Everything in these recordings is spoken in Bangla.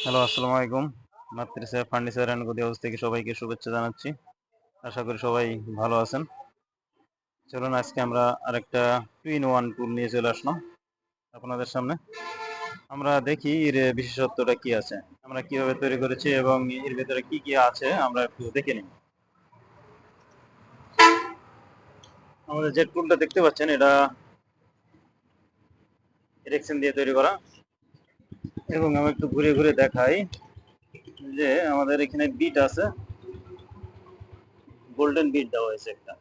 হ্যালো, আসসালামু আলাইকুম। মাতৃসা ফার্নিচার অ্যান্ড গদি হাউস থেকে সবাইকে শুভেচ্ছা জানাচ্ছি। আশা করি সবাই ভালো আছেন। চলুন আজকে আমরা আরেকটা টু ইন ওয়ান টুল নিয়ে চলে আসলাম আপনাদের সামনে। আমরা দেখি এর বিশেষত্বটা কি আছে, আমরা কিভাবে তৈরি করেছি এবং এর ভেতরে কি কি আছে আমরা একটু দেখে নিই। আমাদের যে টুলটা দেখতে পাচ্ছেন এটা রেক্সিন দিয়ে তৈরি করা, এবং আমি একটু ঘুরে ঘুরে দেখাই যে আমাদের এখানে বিট আছে, গোল্ডেন বিট দেওয়া হয়েছে একটা,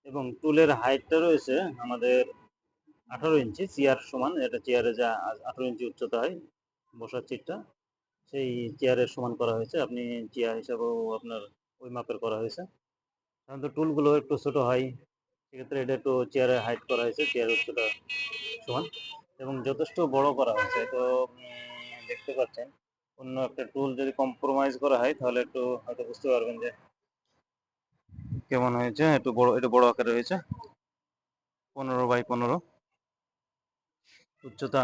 এবং টুলের হাইটটা রয়েছে আমাদের 18 ইঞ্চি, চেয়ার সমান। এটা চেয়ারে যা 18 ইঞ্চি উচ্চতা হয় বসার সিটটা, সেই চেয়ারের সমান করা হয়েছে। আপনি চেয়ার হিসাবেও আপনার ওই মাপের করা হয়েছে। সাধারণত টুলগুলো একটু ছোট হয়, সেক্ষেত্রে এটা একটু চেয়ারের হাইট করা হয়েছে, চেয়ারের উচ্চতা সমান, এবং যথেষ্ট বড় করা হয়েছে। তো দেখতে পাচ্ছেন, অন্য একটা টুল যদি কম্প্রোমাইজ করা হয় তাহলে একটু হয়তো বুঝতে পারবেন যে কেমন হয়েছে। একটু বড় আকারে হয়েছে, 15 বাই 15, উচ্চতা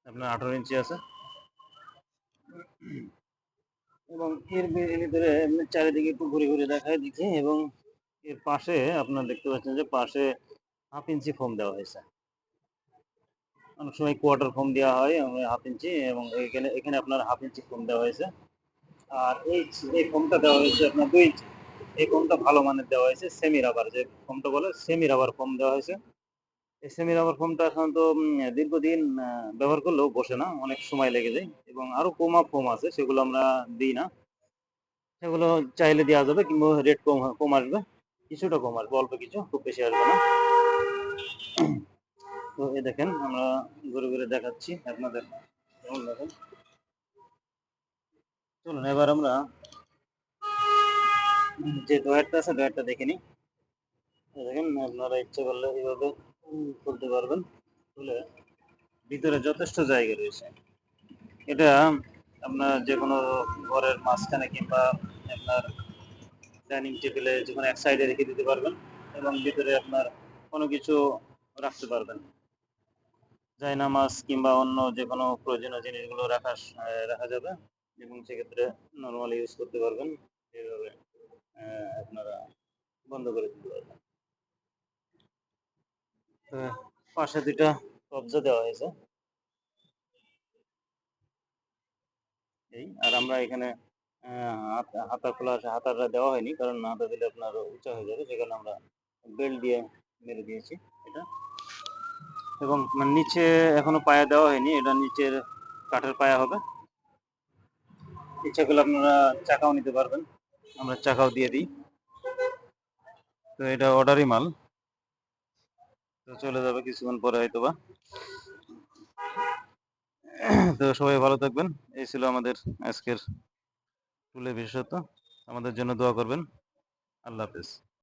আপনার 18 ইঞ্চি আছে, এবং এর ভিতরে চারিদিকে একটু ঘুরে ঘুরে দেখায় দেখি। এবং এর পাশে আপনার দেখতে পাচ্ছেন যে পাশে 1/2 ইঞ্চি ফোম দেওয়া হয়েছে। অনেক সময় কোয়ার্টার ফোম দেওয়া হয় 1/2 ইঞ্চি, এবং এখানে এখানে আপনার 1/2 ইঞ্চি ফোম দেওয়া হয়েছে। আর এই ফোমটা দেওয়া হয়েছে আপনার 2 ইঞ্চি। এই ফোমটা ভালো মানের দেওয়া হয়েছে, সেমি রাবার যে ফোমটা বলে, সেমি রাবার ফোম দেওয়া হয়েছে। এই সেমি রাবার ফোমটা সাধারণত দীর্ঘদিন ব্যবহার করলেও বসে না, অনেক সময় লেগে যায়। এবং আরো কমা ফোম আছে, সেগুলো আমরা দিই না, সেগুলো চাইলে দেওয়া যাবে, কিংবা রেট কম আসবে, কিছুটা কম আসবে, অল্প কিছু, খুব বেশি আসবে না। তো এই দেখেন, আমরা ঘুরে ঘুরে দেখাচ্ছি আপনাদের, কেমন দেখেন। চলুন এবার আমরা যে ডয়ারটা আছে ডয়ারটা দেখে নিই। দেখেন, আপনারা ইচ্ছে করলে এইভাবে খুলতে পারবেন, খুলে ভিতরে যথেষ্ট জায়গা রয়েছে। এটা আপনার যে কোনো ঘরের মাঝখানে কিংবা আপনার ডাইনিং টেবিলে যে কোনো এক সাইডে রেখে দিতে পারবেন, এবং ভিতরে আপনার কোনো কিছু রাখতে পারবেন, জায়নামাজ কিংবা অন্য যে কোনো প্রয়োজনীয় জিনিসগুলো রাখা যাবে, এবং সেক্ষেত্রে নর্মালি ইউজ করতে পারবেন। এইভাবে আপনারা বন্ধ করে দিতে পারবেন। পাশে দুইটা কবজা দেওয়া হয়েছে, এই। আর আমরা এখানে হাতা খোলা আছে, হাতাটা দেওয়া হয়নি, কারণ হাতা দিলে আপনার উঁচা হয়ে যাবে, সেখানে আমরা বেল্ট দিয়ে মেরে দিয়েছি এটা। এবং নিচে এখনো পায়া দেওয়া হয়নি, এটা নিচের কাঠের পায়া হবে। ইচ্ছা করলে আপনারা চাকাও নিতে পারবেন, আমরা চাকাও দিয়ে দিই। তো এটা অর্ডারই মাল, তো চলে যাবে কিছুক্ষণ পরে হয়তোবা। তো সবাই ভালো থাকবেন। এই ছিল আমাদের আজকের টুলের বিশেষত্ব। আমাদের জন্য দোয়া করবেন। আল্লাহ হাফেজ।